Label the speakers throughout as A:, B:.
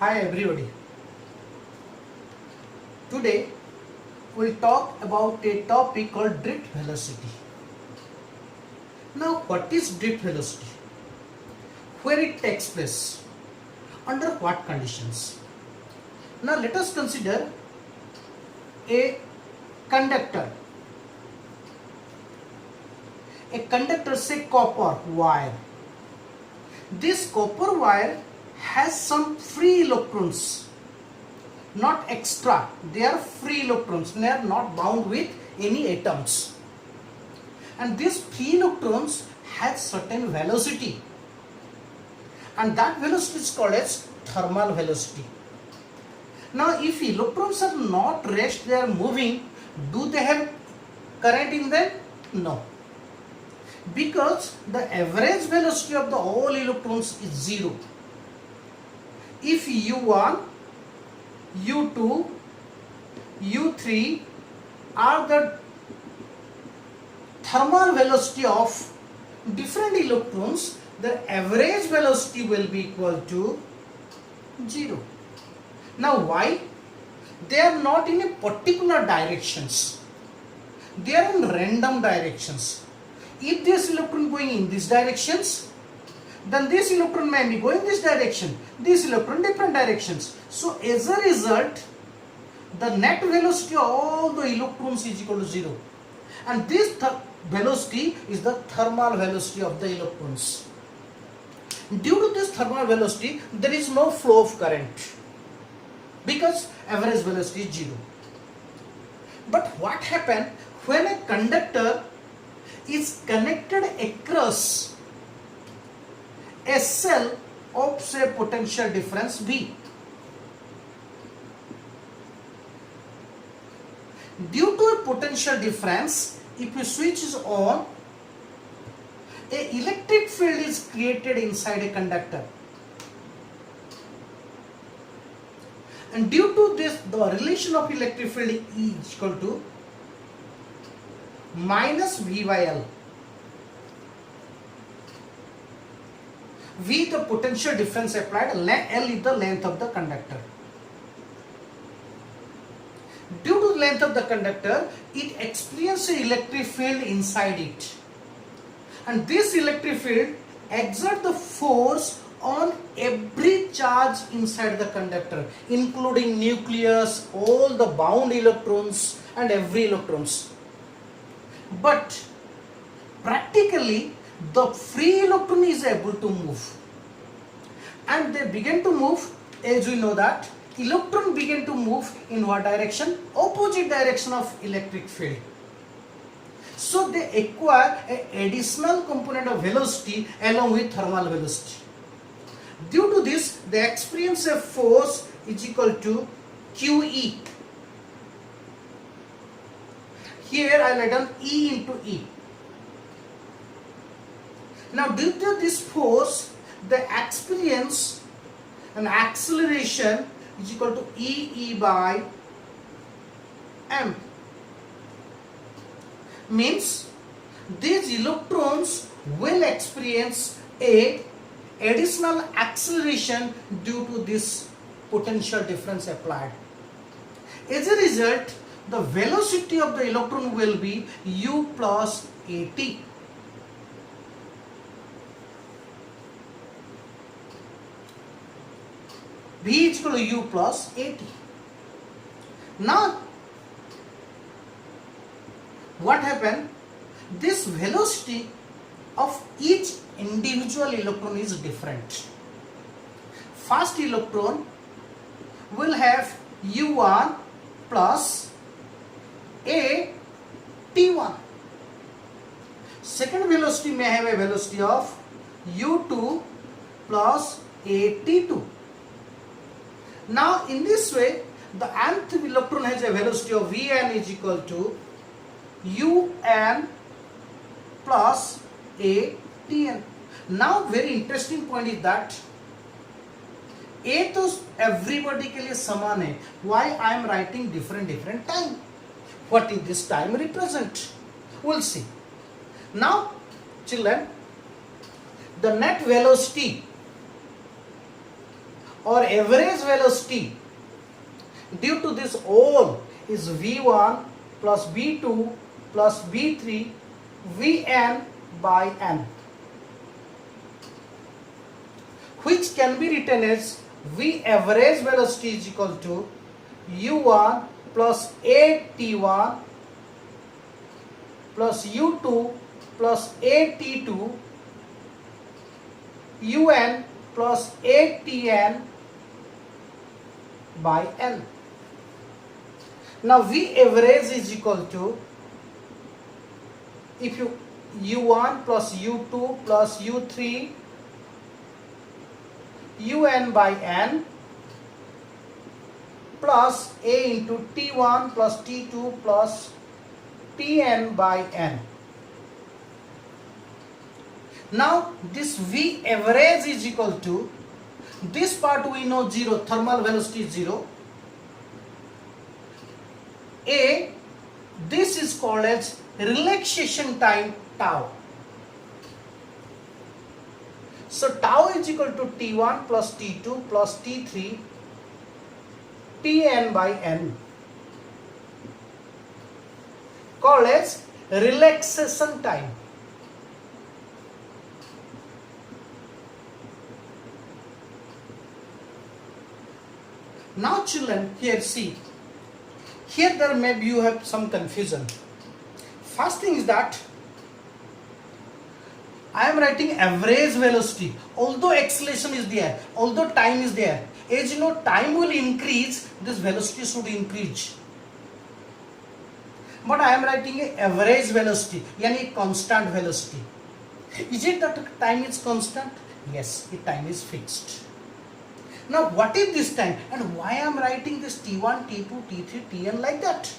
A: Hi everybody. Today we'll talk about a topic called drift velocity. Now what is drift velocity? Where it takes place? Under what conditions? Now let us consider a conductor. A conductor, say copper wire. This copper wire has some free electrons, not extra. They are free electrons. They are not bound with any atoms. And these free electrons have certain velocity. And that velocity is called as thermal velocity. Now if electrons are not rest, they are moving, do they have current in them? No. Because the average velocity of the all electrons is 0. If U1, U2, U3 are the thermal velocity of different electrons, the average velocity will be equal to 0. Now why? They are not in a particular directions. They are in random directions. If this electron going in these directions, then this electron may be going this direction, this electron different directions. So as a result, the net velocity of all the electrons is equal to 0. And this velocity is the thermal velocity of the electrons. Due to this thermal velocity, there is no flow of current because average velocity is 0. But what happens when a conductor is connected across a cell of say potential difference V? Due to a potential difference, if you switch is on, a electric field is created inside a conductor. And due to this, the relation of electric field is equal to minus V by L. V the potential difference applied, L is the length of the conductor. Due to the length of the conductor, it experiences an electric field inside it. And this electric field exerts the force on every charge inside the conductor, including nucleus, all the bound electrons and every electrons. But practically the free electron is able to move, and they begin to move. As we know that electron begin to move in what direction? Opposite direction of electric field. So they acquire an additional component of velocity along with thermal velocity. Due to this, they experience a force is equal to QE. Here I write down E into E. Now due to this force, they experience an acceleration is equal to E by M. Means these electrons will experience a additional acceleration due to this potential difference applied. As a result, the velocity of the electron will be U plus AT. V is equal to U plus AT. Now, what happened? This velocity of each individual electron is different. First electron will have U1 plus A T1. Second velocity may have a velocity of U2 plus A T2. Now in this way, the nth electron has a velocity of Vn is equal to Un plus Atn. Now very interesting point is that A तो everybody के लिए समान है. Why I am writing different time? What is this time represent? We'll see. Now children, the net velocity or average velocity due to this all is v1 plus v2 plus v3 vn by n, which can be written as v average velocity is equal to u1 plus at1 plus u2 plus at2 un plus atn by n. Now v average is equal to, if you u1 plus u2 plus u3 un by n plus a into t1 plus t2 plus tn by n. Now this v average is equal to, this part we know 0, thermal velocity is 0. A, this is called as relaxation time tau. So tau is equal to t1 plus t2 plus t3 tn by n, called as relaxation time. Now children, here see, here there maybe you have some confusion. First thing is that I am writing average velocity, although acceleration is there, although time is there. As you know, time will increase, this velocity should increase. But I am writing a average velocity, yani constant velocity. Is it that time is constant? Yes, the time is fixed. Now what is this time and why I am writing this T1, T2, T3, Tn like that?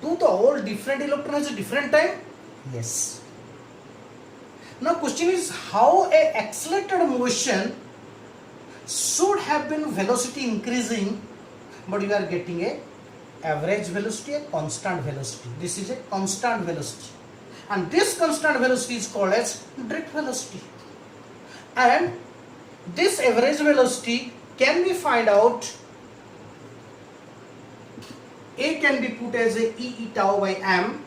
A: Do the all different electrons have a different time? Yes. Now question is, how a accelerated motion should have been velocity increasing, but you are getting a average velocity, a constant velocity. This is a constant velocity, and this constant velocity is called as drift velocity. And this average velocity can we find out, A can be put as a E tau by m,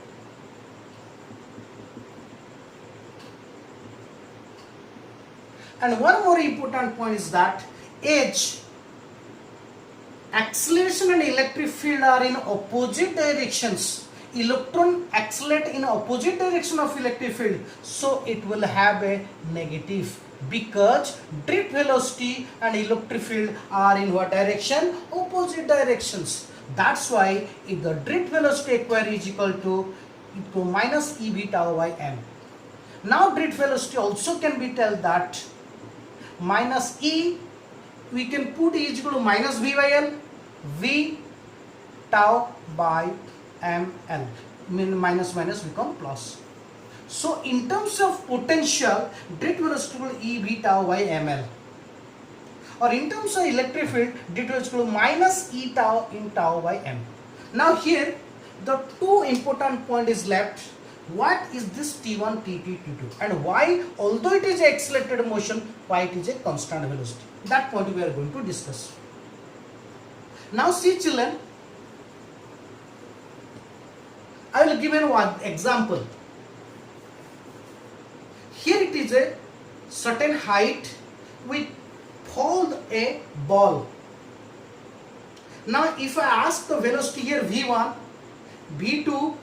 A: and one more important point is that as acceleration and electric field are in opposite directions, electron accelerate in opposite direction of electric field, so it will have a negative, because drift velocity and electric field are in what direction? Opposite directions. That's why if the drift velocity acquired is equal to minus e b tau by m. Now drift velocity also can be tell that minus e, we can put e is equal to minus v by l, v tau by m l, minus minus become plus. So in terms of potential, drift velocity will e v tau by ml, or in terms of electric field, drift velocity will minus e tau in tau by m. Now here the two important point is left. What is this T1, T2, T2, and why, although it is an accelerated motion, why it is a constant velocity? That point we are going to discuss. Now see children, I will give you one example. Here it is a certain height, we hold a ball. Now if I ask the velocity here v1, v2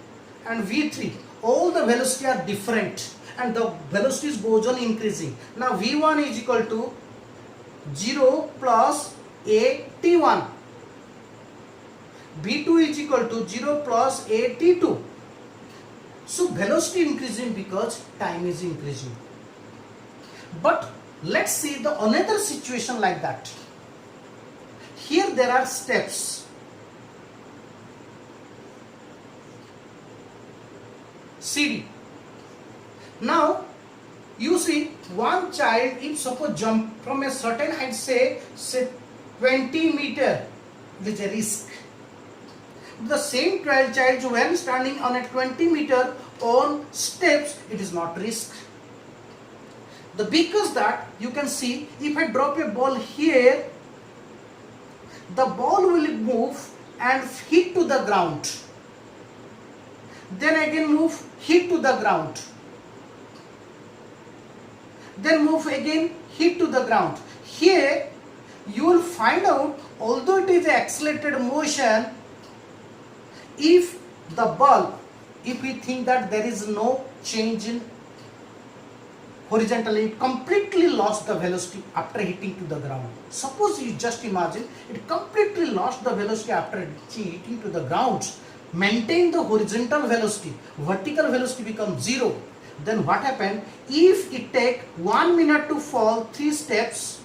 A: and v3, all the velocity are different and the velocities goes on increasing. Now v1 is equal to 0 plus a t1, v2 is equal to 0 plus a t2. So velocity increasing because time is increasing. But let's see the another situation like that. Here there are steps. CD. Now you see one child, if suppose jump from a certain height, say 20 meter, it is a risk. The same child when standing on a 20 meter on steps, it is not risk. Because that you can see, if I drop a ball here, the ball will move and hit to the ground. Then again move, hit to the ground. Then move again, hit to the ground. Here you will find out, although it is accelerated motion, if the ball, if we think that there is no change in horizontally, it completely lost the velocity after hitting to the ground. Suppose you just imagine it completely lost the velocity after hitting to the ground. Maintain the horizontal velocity, vertical velocity becomes 0. Then what happened? If it take 1 minute to fall 3 steps,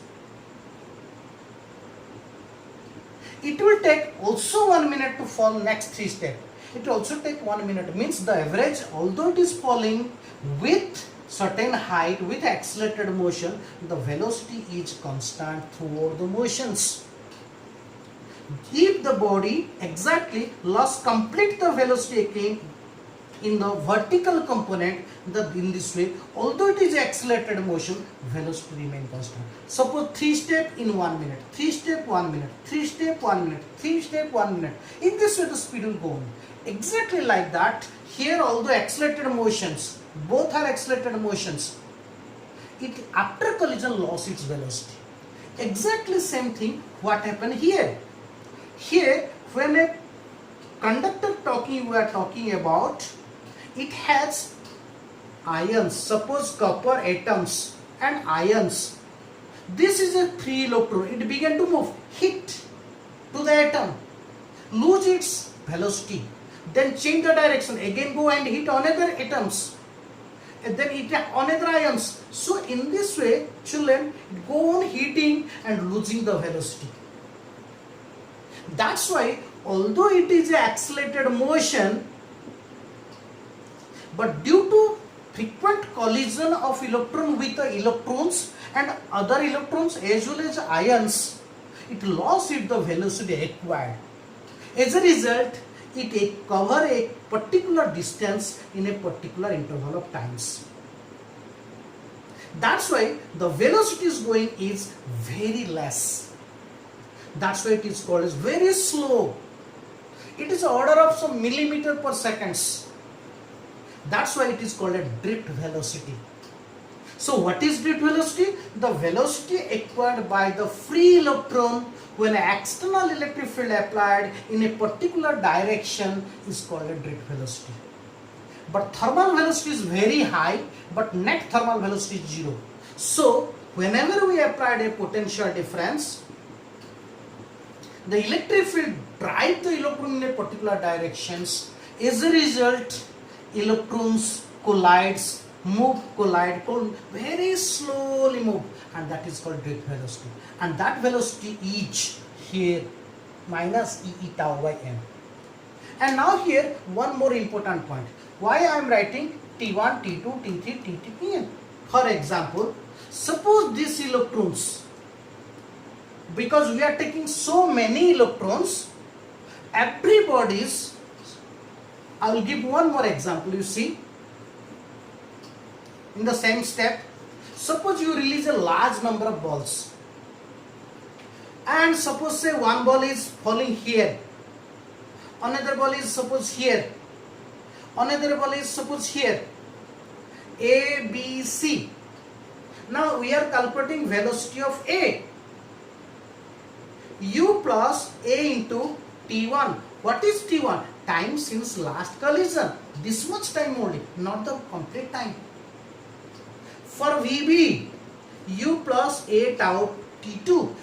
A: it will take also 1 minute to fall next 3 steps. It also take 1 minute. Means the average, although it is falling with certain height, with accelerated motion, the velocity is constant throughout the motions. If the body exactly lost complete the velocity again in the vertical component, in this way, although it is accelerated motion, velocity remain constant. Suppose 3 step in 1 minute, 3 step 1 minute, 3 step 1 minute, 3 step 1 minute. In this way the speed will go on. Exactly like that, here although accelerated motions, both are accelerated motions, it after collision lost its velocity. Exactly same thing what happened here. Here when a conductor we are talking about, it has ions, suppose copper atoms and ions. This is a free electron, it began to move, hit to the atom, lose its velocity, then change the direction, again go and hit another atoms, and then hit another ions. So in this way, children, it go on hitting and losing the velocity. That's why although it is an accelerated motion, but due to frequent collision of electron with the electrons and other electrons as well as ions, it lost the velocity acquired. As a result, it cover a particular distance in a particular interval of times. That's why the velocity is going is very less. That's why it is called as very slow. It is order of some millimeter per seconds. That's why it is called a drift velocity. So what is drift velocity? The velocity acquired by the free electron when an external electric field applied in a particular direction is called a drift velocity. But thermal velocity is very high, but net thermal velocity is 0. So whenever we applied a potential difference, the electric field drive the electron in a particular directions. As a result, electrons collides, collide, very slowly move, and that is called drift velocity. And that velocity is here minus E tau by m. And now here one more important point. Why I am writing T1, T2, T3, T3, Tn? For example, suppose these electrons, because we are taking so many electrons, everybody's, I will give one more example. You see, in the same step, suppose you release a large number of balls, and suppose say one ball is falling here, another ball is suppose here, another ball is suppose here, A, B, C. Now we are calculating velocity of A, U plus A into T1. What is T1? Time since last collision. This much time only, not the complete time. For VB, U plus A tau T2.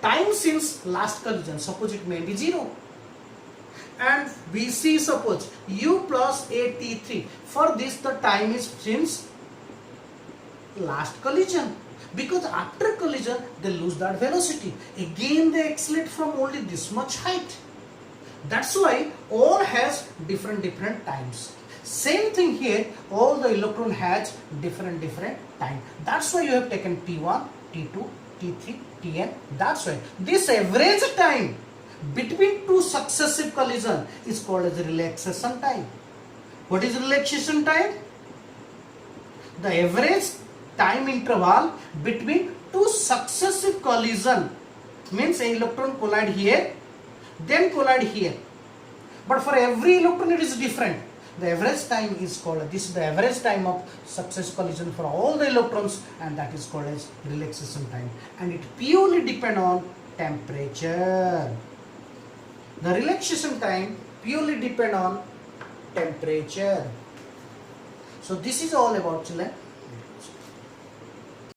A: Time since last collision. Suppose it may be 0. And VC, suppose U plus A T3. For this the time is since last collision. Because after collision they lose that velocity. Again they accelerate from only this much height. That's why all has different times. Same thing here, all the electron has different time. That's why you have taken T1, T2, T3, Tn. That's why this average time between two successive collision is called as relaxation time. What is relaxation time? The average time interval between two successive collision Means an electron collide here, then collide here. But for every electron it is different. The average time is called, this is the average time of success collision for all the electrons, and that is called as relaxation time. And it purely depend on temperature. The relaxation time purely depend on temperature. So this is all about, children,